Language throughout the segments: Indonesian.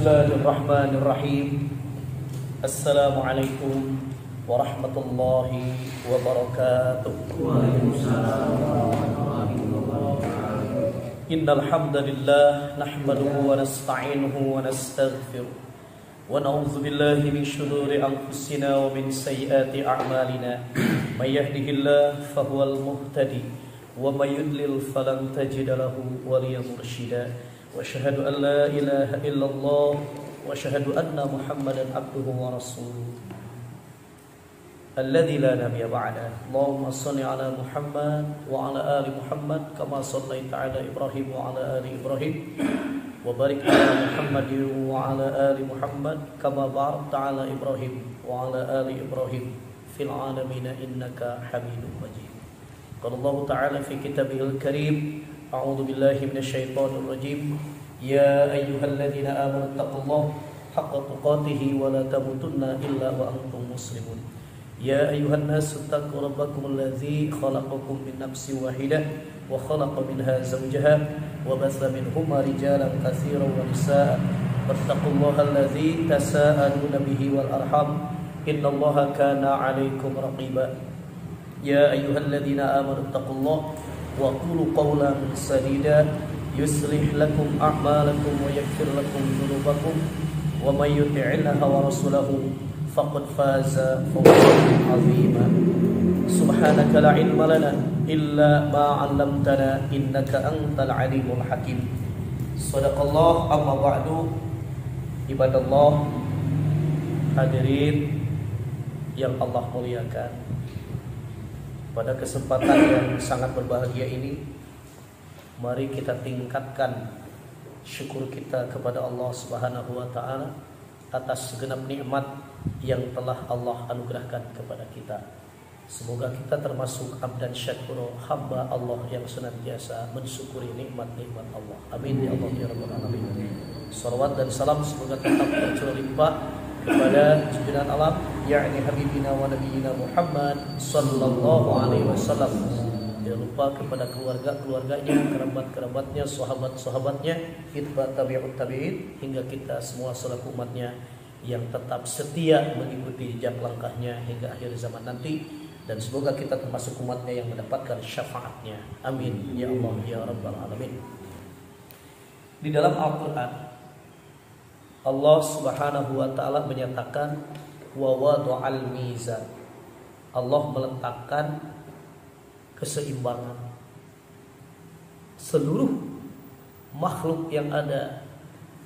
Bismillahirrahmanirrahim. Assalamualaikum warahmatullahi wabarakatuh. Waalaikumsalam warahmatullahi wabarakatuh. Innal hamdalillah nahmaduhu wa nasta'inuhu wa nastaghfiruh wa na'udzu billahi min shururi anfusina wa min sayyiati a'malina. May yahdihillahu fahuwal muhtadi wa may yudlil falan tajida lahu waliyyan mursyida. Wa asyhadu an la ilaha illallah wa asyhadu anna Muhammadan abduhu wa rasuluh. Alladzi la nabiyya ba'da. Allahumma shalli ala Muhammad wa ala ali Muhammad kama shallaita ala Ibrahim wa ala ali Ibrahim wa barik ala Muhammad wa ala ali Muhammad kama barakta ala Ibrahim wa ala ali Ibrahim fil alamin innaka Hamidum Majid. Qala Allah ta'ala fi kitabihil karim, a'udzu billahi minasyaitonir rajim. Ya ayyuhalladzina amanu taqullaha haqqa tuqatih wa la tamutunna illa wa antum muslimun. Ya ayyuhan nasu taqu rabbakum alladzi khalaqakum min nafsin wahidah wa khalaqa minha zawjaha wa batha minhuma rijalan katsiran wa nisaa. Wattaqullaha alladzi tasaaluna bihi wal arham innallaha kana 'alaikum raqiba. Ya ayyuhalladzina amanu taqullaha wa qulu qawlan sadida yuslih lakum a'malakum wa yaghfir lakum dhunubakum wa may yuti'illaha wa rasulahu faqad faza fawzan 'azima. Subhanaka la ilma lana illa ma 'allamtana innaka antal alimul hakim. Shadaqallah. Amma ba'du. Ibadallah, hadirin yang Allah muliakan. Pada kesempatan yang sangat berbahagia ini, mari kita tingkatkan syukur kita kepada Allah Subhanahu wa taala atas segenap nikmat yang telah Allah anugerahkan kepada kita. Semoga kita termasuk abdan syakur, hamba Allah yang senantiasa mensyukuri nikmat-nikmat Allah. Amin ya Allah ya rabbal alamin. Salawat dan salam semoga tetap tercurah limpah kepada junjungan alam, yakni habibina wa nabiyina Muhammad sallallahu alaihi wasallam. Jangan lupa kepada keluarga-keluarganya, kerabat-kerabatnya, sahabat-sahabatnya, itba tabi'ut tabi'in, hingga kita semua selaku umatnya yang tetap setia mengikuti jejak langkahnya hingga akhir zaman nanti. Dan semoga kita termasuk umatnya yang mendapatkan syafaatnya. Amin ya Allah ya rabbal alamin. Di dalam Al-Quran, Allah Subhanahu wa taala menyatakan wa wada'al mizan. Allah meletakkan keseimbangan. Seluruh makhluk yang ada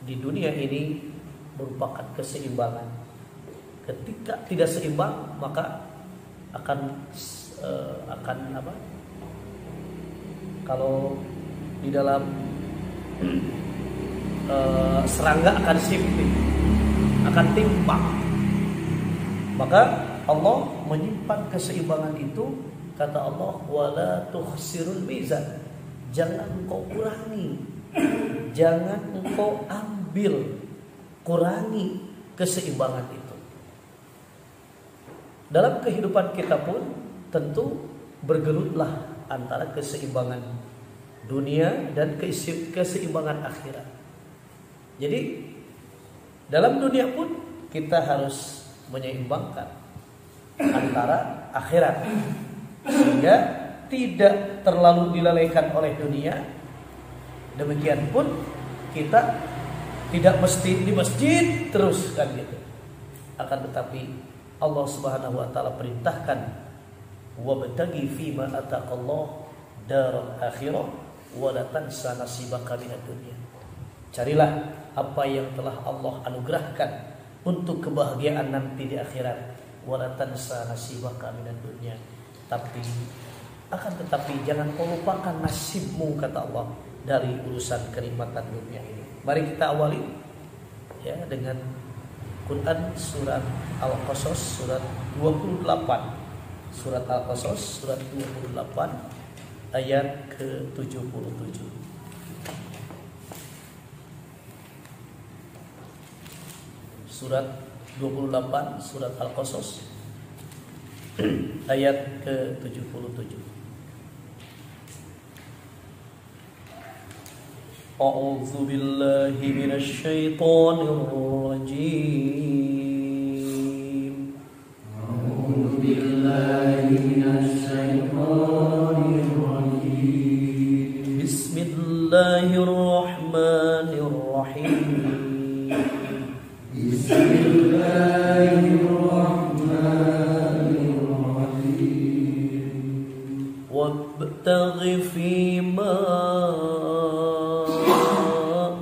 di dunia ini merupakan keseimbangan. Ketika tidak seimbang, maka akan apa? Kalau di dalam serangga akan shifting, akan timpang. Maka Allah menyimpan keseimbangan itu. Kata Allah, wala tuhsirul mizan. Jangan engkau kurangi, jangan engkau ambil, kurangi keseimbangan itu. Dalam kehidupan kita pun tentu bergelutlah antara keseimbangan dunia dan keseimbangan akhirat. Jadi dalam dunia pun kita harus menyeimbangkan antara akhirat, sehingga tidak terlalu dilalaikan oleh dunia. Demikian pun kita tidak mesti di masjid terus kan gitu. Akan tetapi Allah Subhanahu wa taala perintahkan wabtaghi fima ataqallahu daral akhirah wa la tansa nasibaka minad dunya. Carilah apa yang telah Allah anugerahkan untuk kebahagiaan nanti di akhirat. Wala tansa nasibaka minad dunya. Tetapi jangan kau lupakan nasibmu, kata Allah, dari urusan kenikmatan dunia ini. Mari kita awali ya dengan Quran surat Al-Qasas surat 28. Surat Al-Qasas surat 28 ayat ke-77. Surat 28 surat Al-Qasas ayat ke-77. أعوذ بالله من الشيطان الرجيم أعوذ بالله من الشيطان الرجيم بسم الله الرحمن الرحيم بسم الله الرحمن الرحيم وابتغ فيما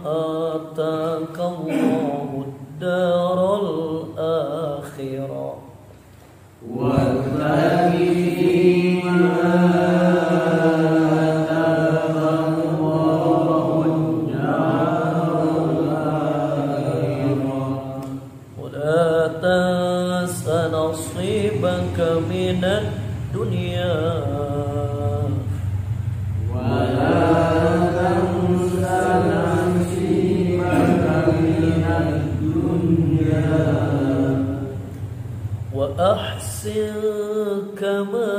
آتاك الله الدار الآخرة وابتغ فيما آتاك الله الدار الآخرة ولا تنس نصيبك من الدنيا ولا تنس نصيبك من الدنيا وأحسن كما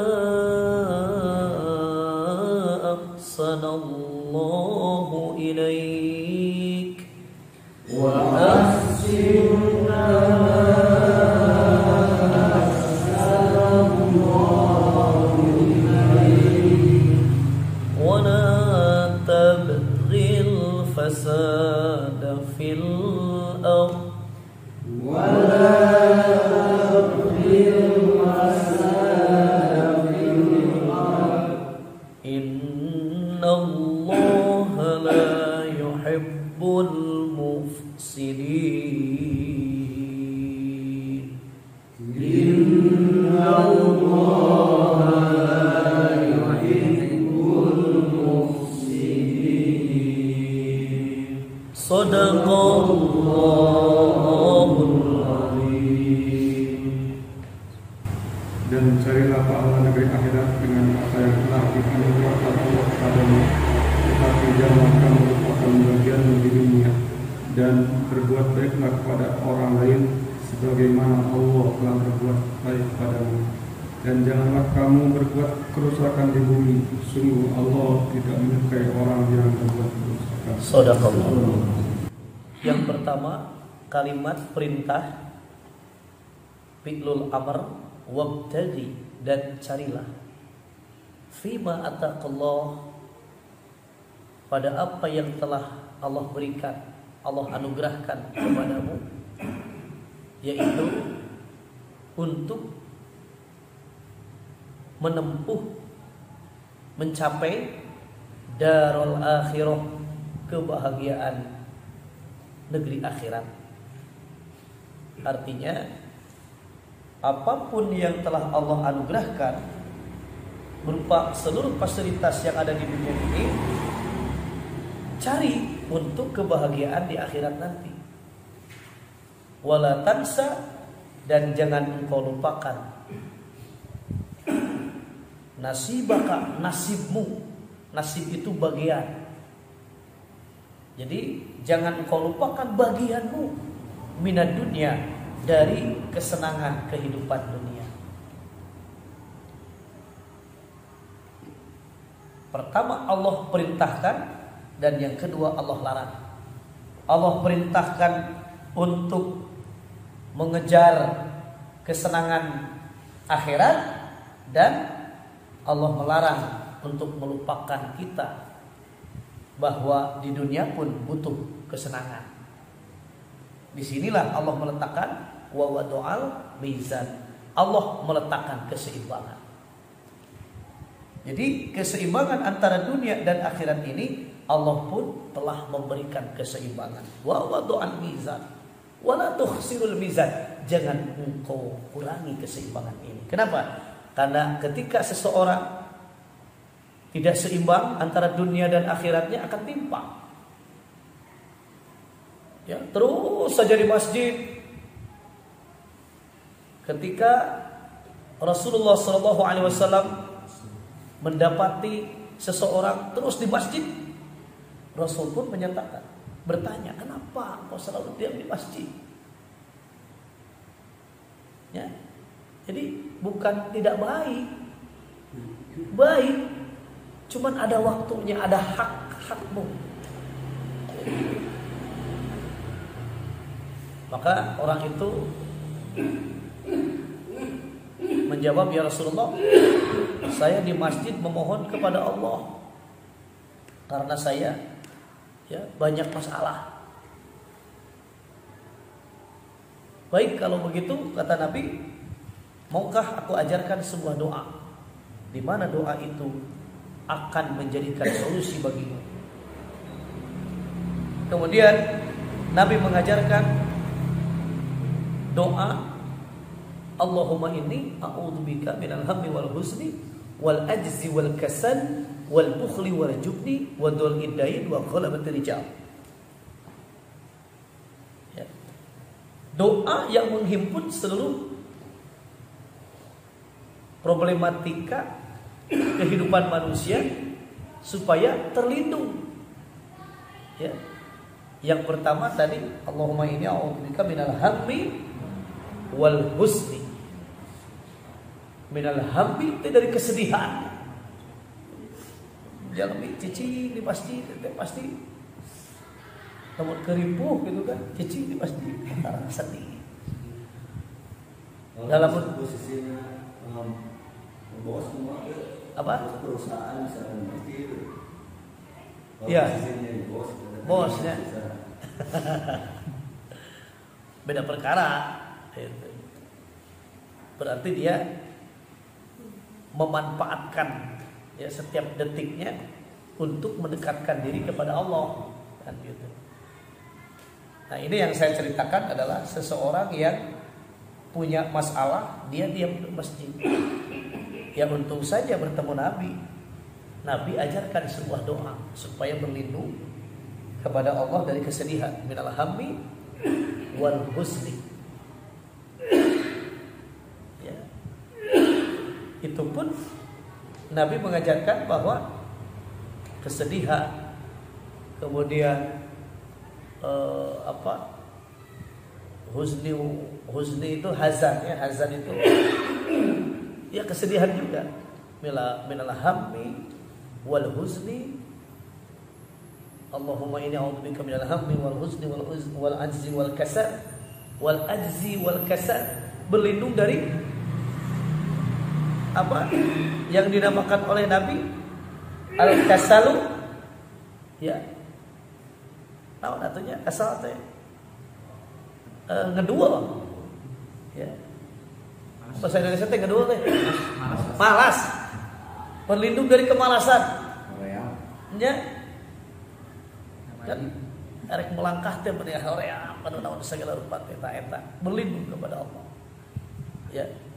أحسن الله إليك وأحسن كما أحسن الله إليك ولا تبغي الفساد في الأرض ولا تبغي الفساد في الأرض إن الله لا يحب المفسدين إن الله لا يحب المفسدين صدق الله العظيم. Dan carilah pahala negeri akhirat dengan apa yang telah dianugerahkan Allah kepadamu, tetapi janganlah kamu lupakan bagianmu di dunia, dan berbuat baiklah kepada orang lain sebagaimana Allah telah berbuat baik padamu. Dan janganlah kamu berbuat kerusakan di bumi, sungguh Allah tidak menyukai orang yang berbuat kerusakan. Shadaqallah. Yang pertama, kalimat perintah fi'lul amr, wabtaghi, dan carilah fima ataqallah, pada apa yang telah Allah berikan, Allah anugerahkan kepadamu, yaitu untuk menempuh, mencapai darul akhirah, kebahagiaan negeri akhirat. Artinya apapun yang telah Allah anugerahkan berupa seluruh fasilitas yang ada di dunia ini, cari untuk kebahagiaan di akhirat nanti. Wala tansa, dan jangan engkau lupakan nasibaka, nasibmu. Nasib itu bagian. Jadi jangan engkau lupakan bagianmu minad dunia, dari kesenangan kehidupan dunia. Pertama Allah perintahkan, dan yang kedua Allah larang. Allah perintahkan untuk mengejar kesenangan akhirat, dan Allah melarang untuk melupakan kita bahwa di dunia pun butuh kesenangan. Disinilah Allah meletakkan wa wadu'al mizan. Allah meletakkan keseimbangan. Jadi keseimbangan antara dunia dan akhirat ini Allah pun telah memberikan keseimbangan. Wa wadu'al mizan wa la tukhsirul mizan. Jangan engkau kurangi keseimbangan ini. Kenapa? Karena ketika seseorang tidak seimbang antara dunia dan akhiratnya akan timpang. Ya, terus saja di masjid. Ketika Rasulullah SAW mendapati seseorang terus di masjid, Rasul pun menyatakan, bertanya, kenapa kau selalu diam di masjid? Ya, jadi bukan tidak baik, baik, cuman ada waktunya, ada hak-hakmu. Maka orang itu menjawab, ya Rasulullah, saya di masjid memohon kepada Allah karena saya banyak masalah. Baik, kalau begitu kata Nabi, maukah aku ajarkan sebuah doa di mana doa itu akan menjadikan solusi bagimu. Kemudian Nabi mengajarkan doa, Allahumma inni a'udzubika minal hammi wal huzni wal ajzi wal kasal wal bukhli wal jubni wa dhulil dain wa ghalabatir rijal. Doa yang menghimpun seluruh problematika kehidupan manusia supaya terlindung. Ya. Yang pertama tadi, Allahumma inni a'udzubika minal hammi wal husni. Minal hammi itu dari kesedihan. Jangan cici di masjid, pasti namun keripuh gitu kan, cici di masjid karena sedih. Dalam posisinya bos semua apa? Perusahaan misalnya masjid. Iya. Bos. Bosnya. Beda perkara. Berarti dia memanfaatkan setiap detiknya untuk mendekatkan diri kepada Allah, kan gitu. Nah, ini yang saya ceritakan adalah seseorang yang punya masalah, dia diam di masjid. Ya untung saja bertemu Nabi. Nabi ajarkan sebuah doa supaya berlindung kepada Allah dari kesedihan, minal hammi wal husni. Ya. Itu pun Nabi mengajarkan bahwa kesedihan, kemudian Huzni itu hazan, hazan itu kesedihan juga. Minal hammi wal huzni, Allahumma inni a'udzubika minal hammi wal huzni wal ajzi wal kasal berlindung dari apa yang dinamakan oleh Nabi al-kasalu, naon atunya kasal teh ngedul, bahasa Indonesia teh ngedul teh malas, berlindung dari kemalasan, kan arek melangkah teh bener hoream anu naon segala rupa teh eta berlindung kepada Allah.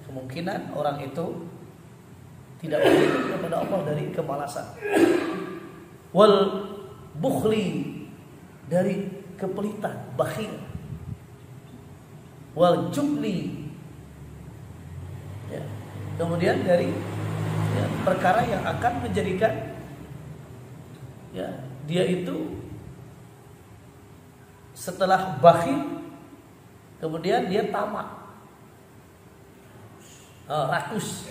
Kemungkinan orang itu tidak berlindung kepada Allah dari kemalasan. Wal bukhli, dari kepelitan, bakhil. Wal jubli, kemudian dari perkara yang akan menjadikan dia itu setelah bakhil kemudian dia tamak, rakus.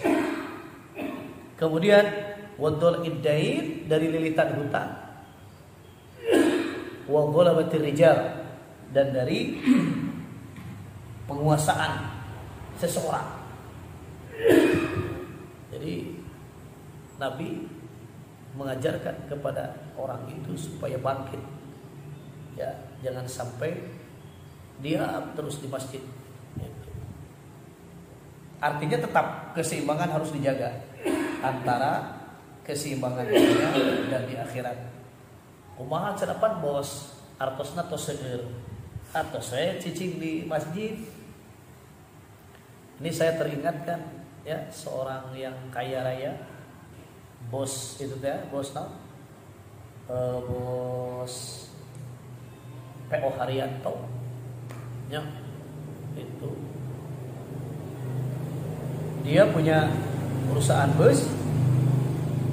Kemudian wadul iddain, dari lilitan hutang, wa ghalabatir rijal, dan dari penguasaan seseorang. Jadi Nabi mengajarkan kepada orang itu supaya bangkit. Jangan sampai diam terus di masjid. Artinya tetap keseimbangan harus dijaga antara keseimbangan dunia dan di akhirat. Kumaha carapan bos artosna tos seueur atau saya cicing di masjid. Ini saya teringatkan seorang yang kaya raya, bos itu bos P.O. Haryanto itu dia punya perusahaan bus,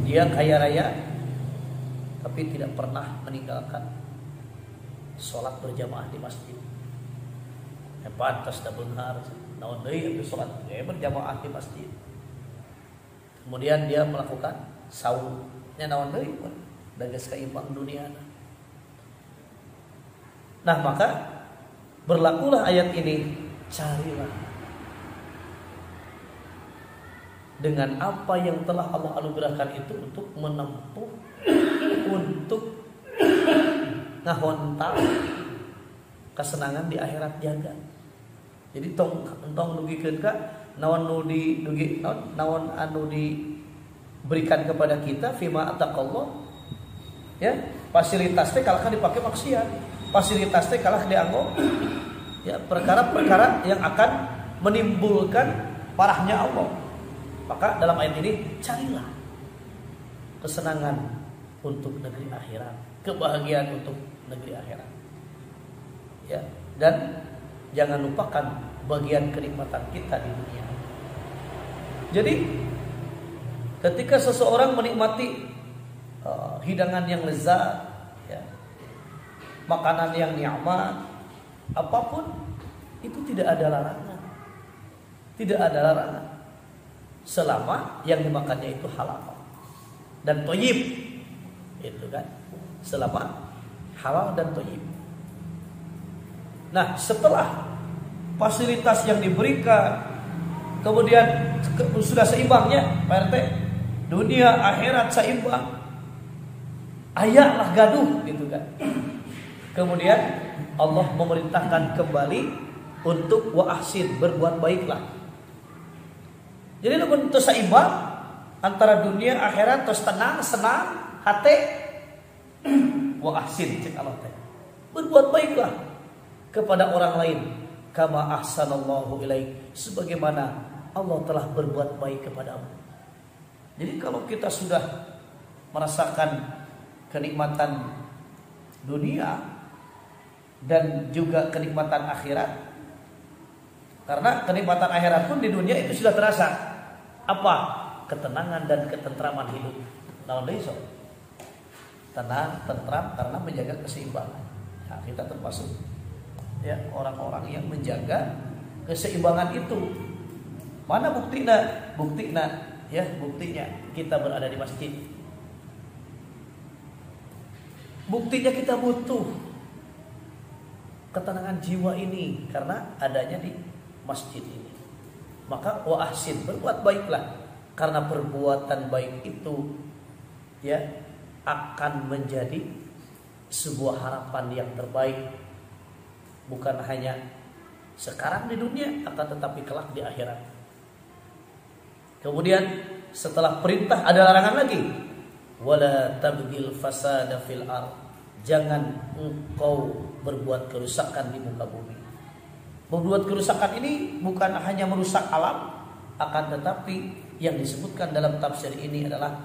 dia kaya raya tapi tidak pernah meninggalkan sholat berjamaah di masjid. Pantas dah benar, naon deui sholat berjamaah di masjid. Kemudian dia melakukan saum, naon deui da geus kaimbang dunia. Nah, maka berlakulah ayat ini, carilah dengan apa yang telah Allah anugerahkan itu untuk menempuh, untuk ngahontal kesenangan di akhirat jaga. Jadi tong nugikeun ka naon naon anu diberikan kepada kita fima ataqallah, ya, fasilitas teh kalah dipakai maksiat, fasilitas teh kalah dianggo ya perkara-perkara yang akan menimbulkan parahnya Allah. Maka dalam ayat ini carilah kesenangan untuk negeri akhirat, kebahagiaan untuk negeri akhirat. Ya, dan jangan lupakan bagian kenikmatan kita di dunia. Jadi ketika seseorang menikmati hidangan yang lezat, ya, makanan yang nikmat, apapun itu tidak ada larangan. Tidak ada larangan selama yang dimakannya itu halal dan thayyib. Itu kan, selama halal dan thayyib. Nah, setelah fasilitas yang diberikan kemudian sudah seimbangnya, Pak RT, dunia akhirat seimbang, ayaklah gaduh gitu kan. Kemudian Allah memerintahkan kembali untuk wa ahsin, berbuat baiklah. Jadi lamun teu seimbang antara dunia akhirat terus tenang senang hate, wa ahsin cek Allah teh, berbuat baiklah kepada orang lain, kama ahsanallahu ilaik, sebagaimana Allah telah berbuat baik kepadamu. Jadi kalau kita sudah merasakan kenikmatan dunia dan juga kenikmatan akhirat, karena kenikmatan akhirat pun di dunia itu sudah terasa apa? Ketenangan dan ketentraman hidup. Naon deui sok? Tenang, tentram karena menjaga keseimbangan. Nah, kita termasuk ya orang-orang yang menjaga keseimbangan itu. Mana buktinya? Buktinya kita berada di masjid. Buktinya kita butuh ketenangan jiwa ini karena adanya di masjid ini. Maka wa ahsin, berbuat baiklah, karena perbuatan baik itu ya akan menjadi sebuah harapan yang terbaik, bukan hanya sekarang di dunia, akan tetapi kelak di akhirat. Kemudian setelah perintah ada larangan lagi, wala tabghil fasada fil ard, jangan engkau berbuat kerusakan di muka bumi. Berbuat kerusakan ini bukan hanya merusak alam, akan tetapi yang disebutkan dalam tafsir ini adalah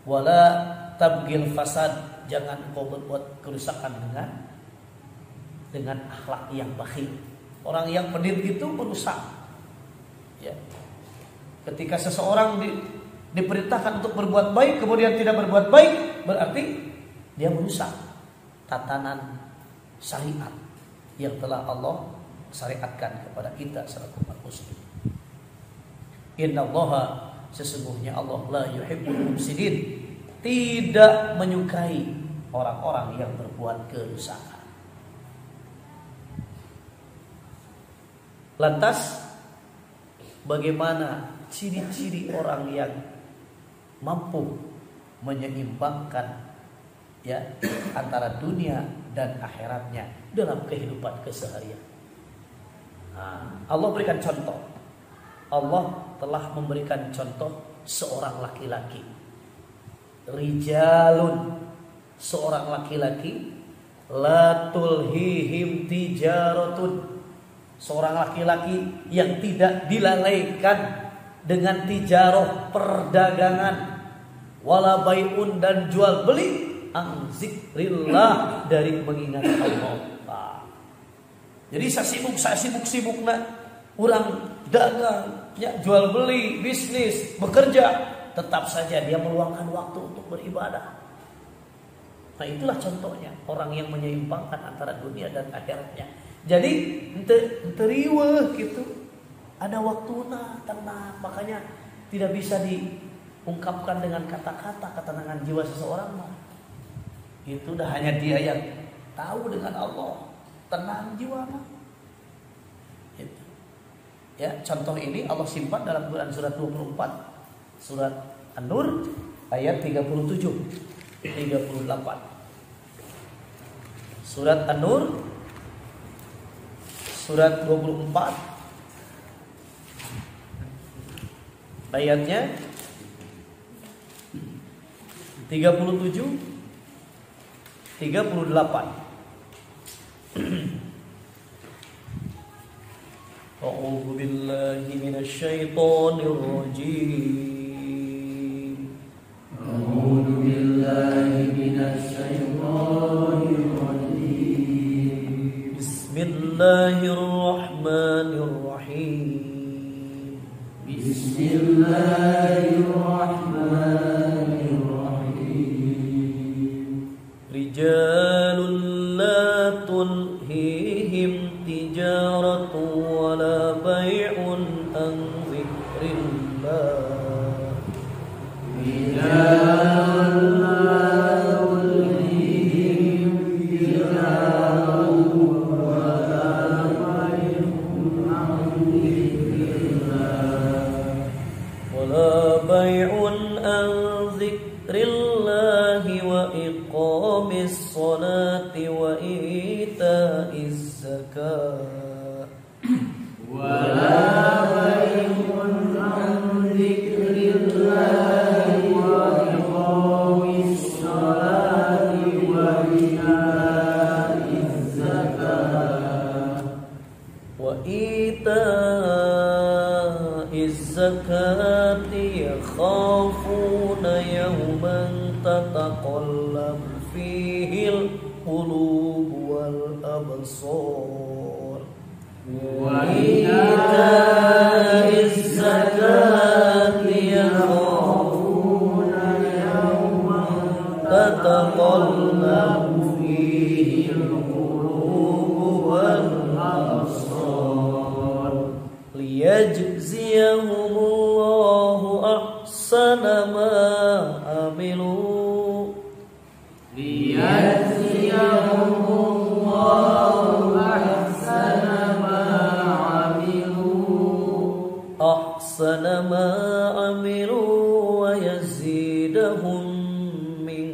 wala tabghil fasad, jangan engkau berbuat kerusakan dengan akhlak yang bakhil. Orang yang pelit itu merusak. Ya. Ketika seseorang diperintahkan untuk berbuat baik kemudian tidak berbuat baik, berarti dia merusak tatanan syariat yang telah Allah syariatkan kepada kita selaku umat muslim. Innallaha, sesungguhnya Allah la yuhibbul mufsidin, tidak menyukai orang-orang yang berbuat kerusakan. Lantas bagaimana ciri-ciri orang yang mampu menyeimbangkan ya antara dunia dan akhiratnya dalam kehidupan keseharian? Allah berikan contoh. Allah telah memberikan contoh seorang laki-laki, rijalun, seorang laki-laki, la tulhihim tijaratun, seorang laki-laki yang tidak dilalaikan dengan tijarah, perdagangan, wala bai'un, dan jual beli, an zikrillah, dari mengingat Allah. Jadi sibuk-sibukna orang dagang, ya, jual beli, bisnis, bekerja, tetap saja dia meluangkan waktu untuk beribadah. Nah, itulah contohnya orang yang menyeimbangkan antara dunia dan akhiratnya. Jadi ente riweuh gitu, ada waktuna tenang, makanya tidak bisa diungkapkan dengan kata-kata ketenangan jiwa seseorang. Itu dah hanya dia yang tahu dengan Allah. tenang jiwa. Gitu. Ya, contoh ini Allah simpan dalam Quran surat 24, surat An-Nur ayat 37, 38. Surat An-Nur surat 24 ayatnya 37, 38. A'udzu billahi minasyaitonir rajim. A'udzu billahi minasyaitonir rajim. Bismillahirrahmanirrahim. Bismillahirrahmanirrahim. Rijalun la tulhihim tijaratun wala bai'un an dzikrillah. Rijalun la tulhihim tijaratun wala bai'un an dzikrillah. Wala bai'un an dzikrillah wa iqamis salati wa ita'iz zakah. Wala bai'un an dzikrillah wa iqamis salati wa ita'iz zakah. Wa ita'iz zakati yakhafuna yawman tataqallabu fihil qulub wal absar. Wa ita'iz zakati yakhafuna yawman tataqallabu fihil qulub wal absar. Liyajziyahumullahu ahsana ma amilu. Liyajziyahumullahu ahsana ma amilu. Ahsana ma amilu wa yazidahum min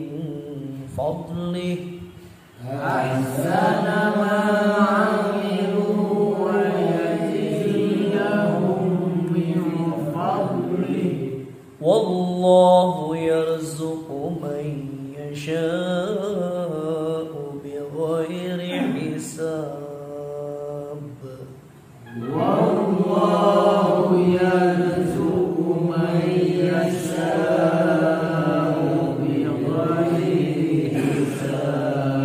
fadlih. Ahsana ma amilu wa yazidahum min fadlih. Wallahu yarzuqu man yasha'u bighairi hisab. Wallahu yarzuqu man yasha'u bighairi hisab.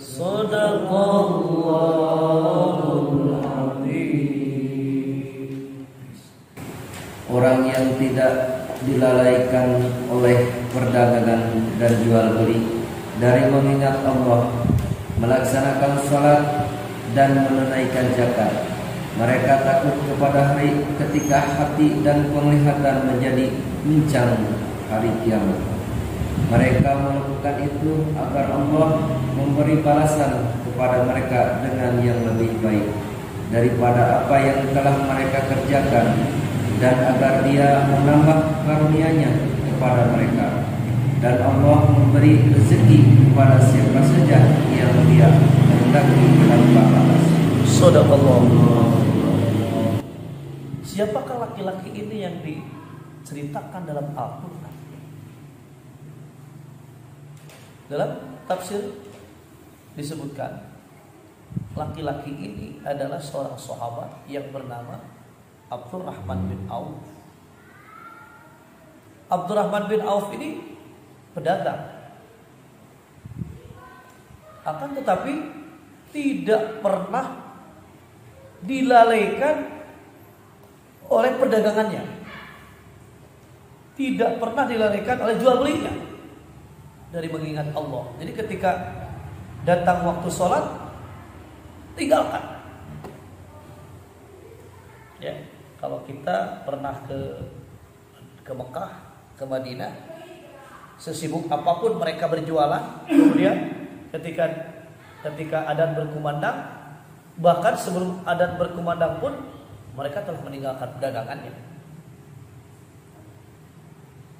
Shadaqallahul azim. Orang yang tidak dilalaikan oleh perdagangan dan jual beli dari mengingat Allah, melaksanakan salat dan menunaikan zakat. Mereka takut kepada hari ketika hati dan penglihatan menjadi bincang hari kiamat. Mereka melakukan itu agar Allah memberi balasan kepada mereka dengan yang lebih baik daripada apa yang telah mereka kerjakan, dan agar Dia menambah karunia-Nya kepada mereka. Dan Allah memberi rezeki kepada siapa saja yang Dia kehendaki tanpa batas. Shadaqallah. Siapakah laki-laki ini yang diceritakan dalam Al-Quran? Dalam tafsir disebutkan laki-laki ini adalah seorang sahabat yang bernama Abdurrahman bin Auf. Abdurrahman bin Auf ini pedagang, akan tetapi tidak pernah dilalaikan oleh perdagangannya, tidak pernah dilalaikan oleh jual belinya dari mengingat Allah. Jadi ketika datang waktu sholat, tinggalkan. Ya, kalau kita pernah ke Mekah, ke Madinah, sesibuk apapun mereka berjualan, kemudian ketika ketika adzan berkumandang, bahkan sebelum adzan berkumandang pun mereka telah meninggalkan dagangannya.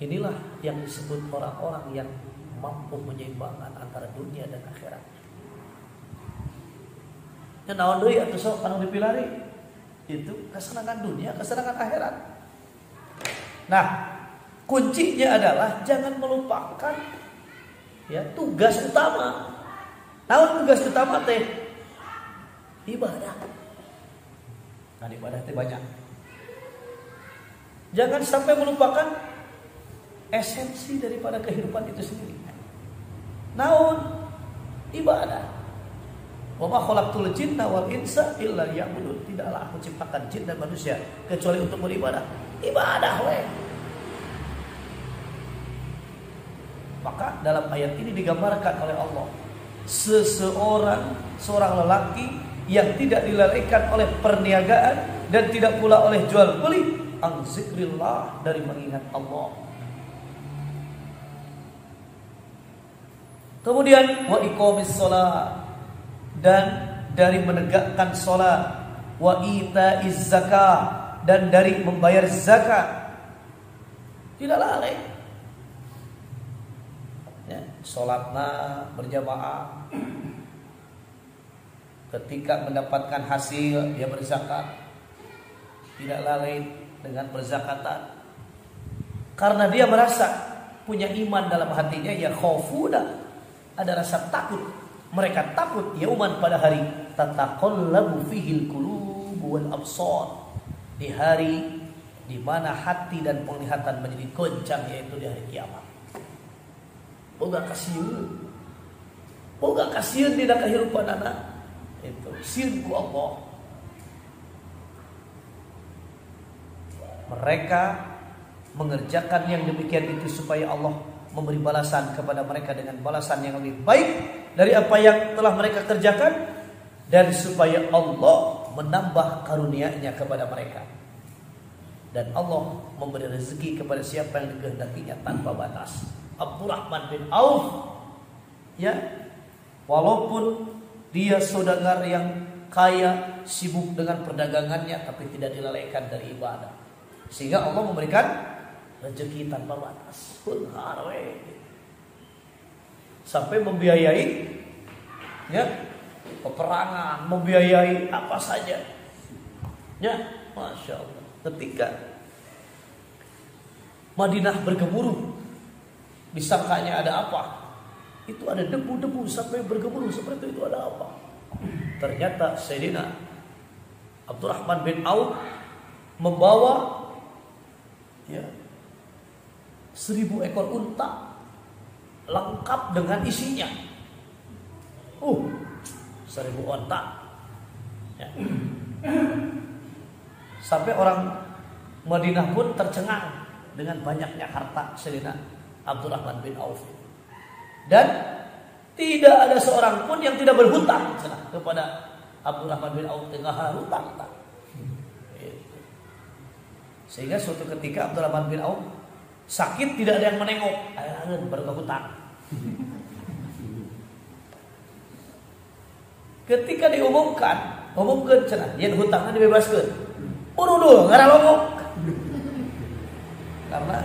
Inilah yang disebut orang-orang yang mampu menyeimbangkan antara dunia dan akhirat. Dan naon deui atuh sok anu dipilari? Itu kesenangan dunia, kesenangan akhirat. Nah, kuncinya adalah jangan melupakan ya tugas utama. Naon tugas utama teh? Ibadah. Nah, ibadah teh banyak. Jangan sampai melupakan esensi daripada kehidupan itu sendiri. Naon? Ibadah. Wa ma khalaqtul jinna wal insa illa liya'budun. Tidaklah aku ciptakan jin dan manusia kecuali untuk beribadah. Ibadah we. Maka dalam ayat ini digambarkan oleh Allah seorang lelaki yang tidak dilalaikan oleh perniagaan dan tidak pula oleh jual beli, an zikrillah, dari mengingat Allah. Kemudian wa iqamis shalah, dan dari menegakkan salat, wa itaiz zakah, dan dari membayar zakat. Tidak lalai. Ya, salatna berjamaah. Ketika mendapatkan hasil dia berzakat. Tidak lalai dengan berzakatan. Karena dia merasa punya iman dalam hatinya, ya khaufuna, ada rasa takut. Mereka takut yauman, pada hari tataqallabu fihil qulub wal absar, di hari di mana hati dan penglihatan menjadi goncang, yaitu di hari kiamat. Boga kasieun dina kahirupan anak itu sieun ku Allah. Mereka mengerjakan yang demikian itu supaya Allah memberi balasan kepada mereka dengan balasan yang lebih baik dari apa yang telah mereka kerjakan, dan supaya Allah menambah karunia-Nya kepada mereka. Dan Allah memberi rezeki kepada siapa yang dikehendakinya tanpa batas. Abdurrahman bin Auf, ya, walaupun dia saudagar yang kaya, sibuk dengan perdagangannya, tapi tidak dilalaikan dari ibadah, sehingga Allah memberikan rezeki tanpa batas. Sampai membiayai ya peperangan, membiayai apa saja. Ya, Masya Allah. Ketika Madinah bergemuruh, disangkanya ada apa? Itu ada debu-debu sampai bergemuruh seperti itu, ada apa? Ternyata Sayyidina Abdurrahman bin Auf membawa ya 1000 ekor unta lengkap dengan isinya. 1000 unta. Ya. Sampai orang Madinah pun tercengang dengan banyaknya harta Sayyidina Abdurrahman bin Auf. Dan tidak ada seorang pun yang tidak berhutang kepada Abdurrahman bin Auf, tengah hutang. Sehingga suatu ketika Abdurrahman bin Auf sakit, tidak ada yang menengok, baru hutang. Ketika diumumkan cenah, yen hutangnya dibebaskan, uruduh ngaralongok, karena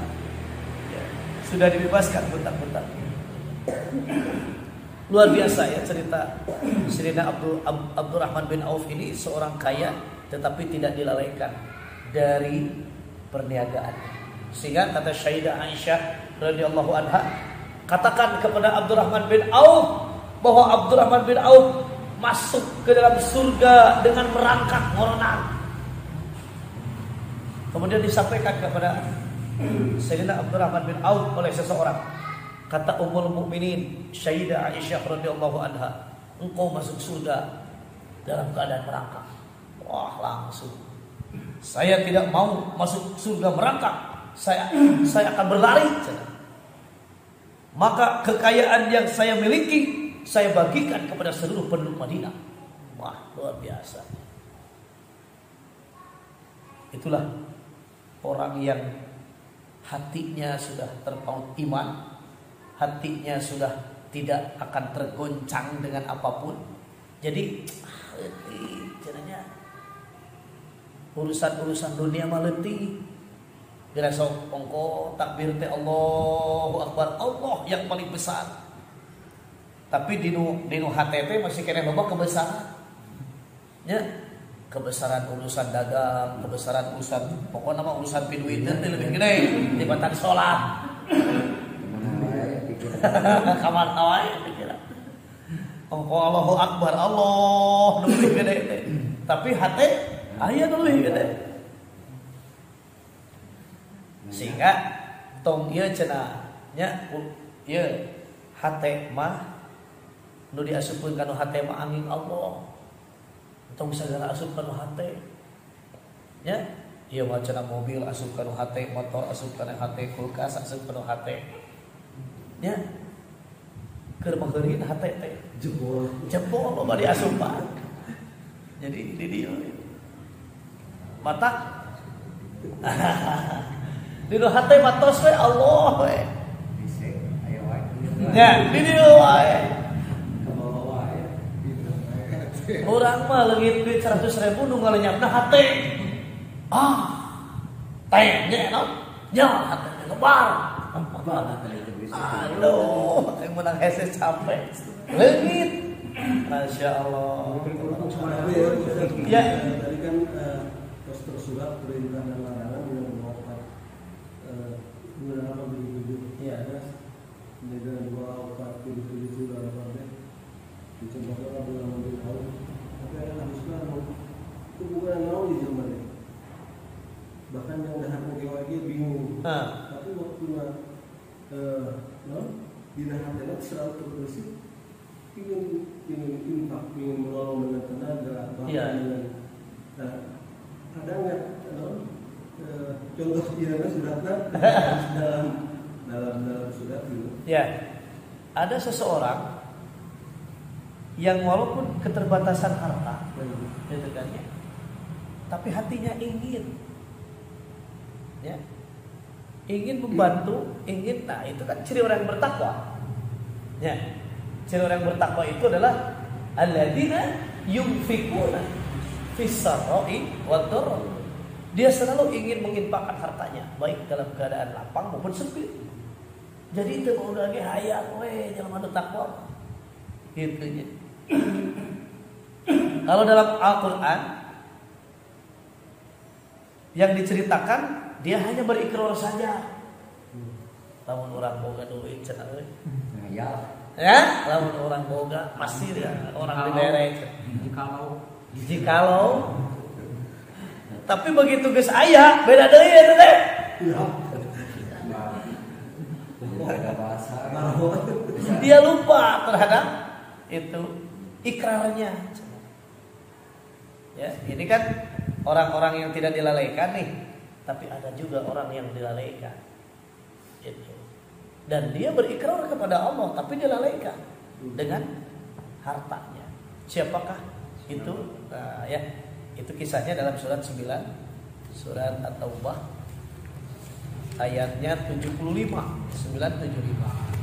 ya, sudah dibebaskan hutang-hutang. Luar biasa ya cerita Sayyidina Abdurrahman bin Auf ini, seorang kaya tetapi tidak dilalaikan dari perniagaan. Sehingga kata Sayyidah Aisyah radhiyallahu anha, katakan kepada Abdurrahman bin Auf bahwa Abdurrahman bin Auf masuk ke dalam surga dengan merangkak ngoronang. Kemudian disampaikan kepada Sayyidina Abdurrahman bin Auf oleh seseorang. Kata Ummul Mukminin Sayyidah Aisyah radhiyallahu anha, engkau masuk surga dalam keadaan merangkak. Wah, langsung, saya tidak mau masuk surga merangkak. Saya akan berlari. Maka kekayaan yang saya miliki saya bagikan kepada seluruh penduduk Madinah. Wah, luar biasa. Itulah orang yang hatinya sudah terpaut iman, hatinya sudah tidak akan tergoncang dengan apapun. Jadi caranya urusan dunia mah letih. Bila sok ongko takbir teh Allahu Akbar, Allah yang paling besar. Tapi dinu HTT masih kena loba kebesaran. Ya, kebesaran urusan dagang, kebesaran urusan pokoknya mah urusan piduiteun teh lebih gede dibanding salat. Kamar wae pikiran. Ongko Allahu Akbar, Allah lebih gede teh. Tapi hate aya lebih gede. Sehingga tong ieu cenah nya ieu hate mah nu diasupkeun kana hate mah angin Allah. Tong sagala asup kana hate. Ya, ieu mah cenah mobil asup kana hate, motor asup kana hate, kulkas asup kana hate. Ya. Keur mangeureun hate teh jebol loba diasupan. Jadi di dieu mata dinu hate matos we Allah we. Ya, di dieu wae. Urang mah leungit duit 100.000 nu ngalenyapna hate. Teh nya no. Nya hate lebar. Aduh, yang menang hese capek. Leungit. Masya Allah. Ya. Tadi kan poster surat perintah dan larangan yang mengawal bulan apa begitu. Iya. Negara 247 sudah apa? Dicontohkan bulan tahun. Tapi ada harusnya itu bukan mau di zaman ini. Bahkan yang dah lagi bingung. Tapi waktu di dalam dalam selalu terbersih. Ingin infak, ingin menolong dengan tenaga, bahkan dengan ada nggak contoh irama suratnya dalam surat itu? Ya, ada seseorang yang walaupun keterbatasan harta, gitu kan ya, tapi hatinya ingin, ya, ingin membantu, ingin, nah itu kan ciri orang yang bertakwa, ya. Ciri orang yang bertakwa itu adalah alladzina yunfikuna fis-sarra'i wad-dharra. Dia selalu ingin menginfakkan hartanya baik dalam keadaan lapang maupun sempit. Jadi itu mau lagi hayang we jelema nu takwa. Gitu nya. Kalau dalam Al-Qur'an yang diceritakan dia hanya berikrar saja. Lamun urang boga duit cenah euy. Ya, lamun orang boga pasti dia orang diderek. Jikalau. Tapi begitu geus aya, beda deui eta teh. Dia lupa terhadap itu ikrarnya. Ya, ini kan orang-orang yang tidak dilalaikan nih, tapi ada juga orang yang dilalaikan. Itu. Dan dia berikrar kepada Allah tapi dilalaikan dengan hartanya. Siapakah itu? Nah, ya, itu kisahnya dalam surat 9, surat At-Taubah ayatnya 75, 975.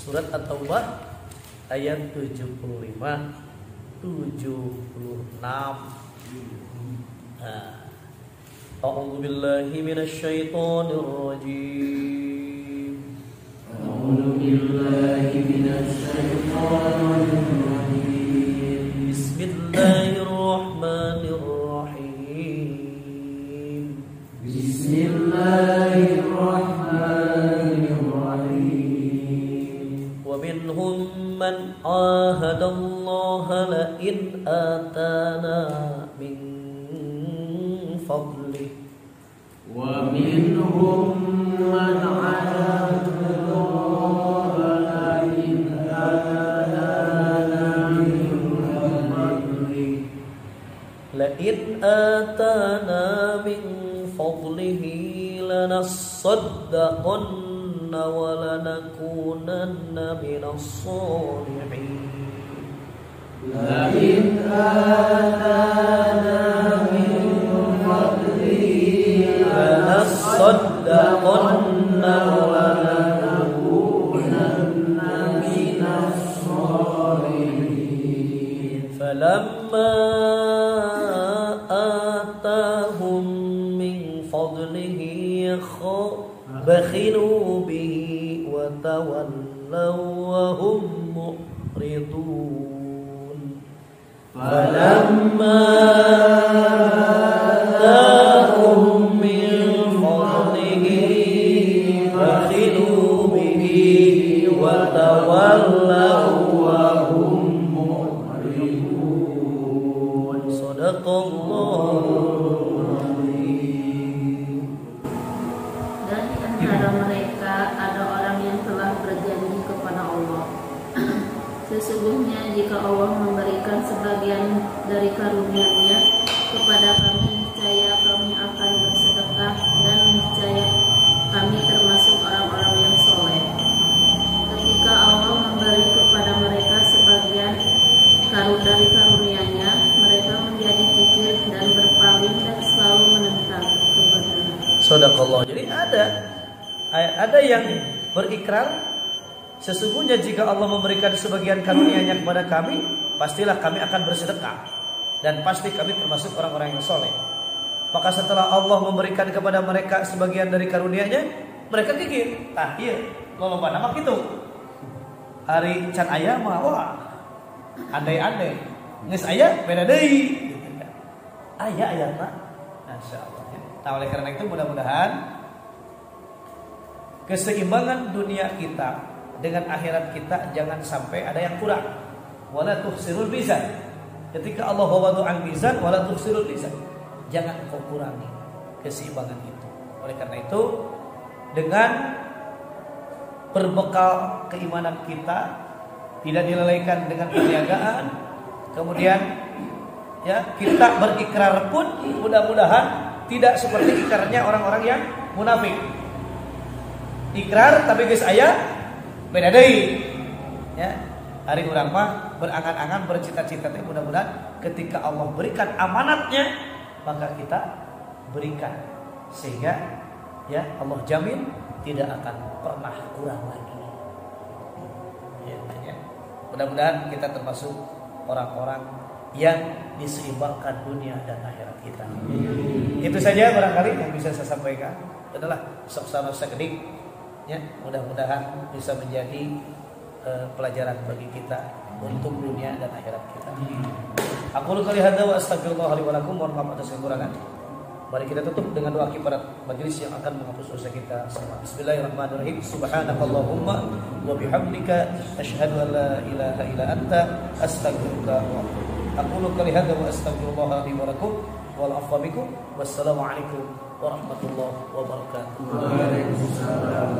Surat At-Taubah ayat 75, 76. A'udzu billahi minasy syaithanir rajim. A'udzu billahi minasy syaithanir rajim. Bismillahirrahmanirrahim. Bismillahirrahmanirrahim. Wa minhum man ahadallaha la in atana min fadlih. Wa minhum man ahadallaha la in atana min fadlih. La in atana min fadlihi lanasaddaqanna ولنكونن من الصالحين لئن آتانا من فضله لنصدقن ولنكونن من الصالحين فلما آتاهم من فضله بخلوا به وتولوا وهم معرضون فلما آتاهم من فضله بخلوا به وتولوا وهم معرضون صدق الله. Dan di antara mereka ada orang yang telah berjanji kepada Allah, sesungguhnya jika Allah memberikan sebagian dari karunia-Nya kepada kami, niscaya kami akan bersedekah dan niscaya kami termasuk orang-orang yang soleh. Ketika Allah memberi kepada mereka sebagian dari karunia-Nya, mereka menjadi kikir dan berpaling dan selalu menentang kebenaran. Shadaqallah. Jadi ada yang berikrar, sesungguhnya jika Allah memberikan sebagian karunia-Nya kepada kami, pastilah kami akan bersedekah dan pasti kami termasuk orang-orang yang soleh. Maka setelah Allah memberikan kepada mereka sebagian dari karunia-Nya, mereka kikir. Tah iya, loloba nama kitu. Hari can aya mah wah. Andai-andai geus aya beda deui gitu kan. Aya-ayana. Masyaallah. Nah, oleh karena itu mudah-mudahan keseimbangan dunia kita dengan akhirat kita jangan sampai ada yang kurang. Wala tuhsirul mizan. Ketika Allah wadu'al mizan wala tuhsirul mizan. Jangan kau kurangi keseimbangan itu. Oleh karena itu dengan berbekal keimanan kita, tidak dilalaikan dengan perniagaan, kemudian ya kita berikrar pun mudah-mudahan tidak seperti ikrarnya orang-orang yang munafik. Ikrar tapi geus aya beda deui. Ya, hari urang mah berangan-angan bercita-cita teh mudah-mudahan ketika Allah berikan amanatnya maka kita berikan sehingga ya Allah jamin tidak akan pernah kurang lagi. Ya. Mudah-mudahan kita termasuk orang-orang yang diseimbangkan dunia dan akhirat kita. Itu saja barangkali yang bisa saya sampaikan. Adalah sok-sok sekedik. Ya, mudah-mudahan bisa menjadi pelajaran bagi kita untuk dunia dan akhirat kita. Aku qouli hadza wa astaghfirullah li wa lakum. Mohon maaf atas kekurangan. Mari kita tutup dengan doa kifarat majelis yang akan menghapus dosa kita semua. Bismillahirrahmanirrahim. Subhanakallahumma wa bihamdika asyhadu an la ilaha illa anta astaghfiruka wa atubu ilaik. Aqulu qouli hadza wa astaghfirullah li wa lakum wal afwa bikum. Wassalamu alaikum warahmatullahi wabarakatuh. Waalaikumsalam.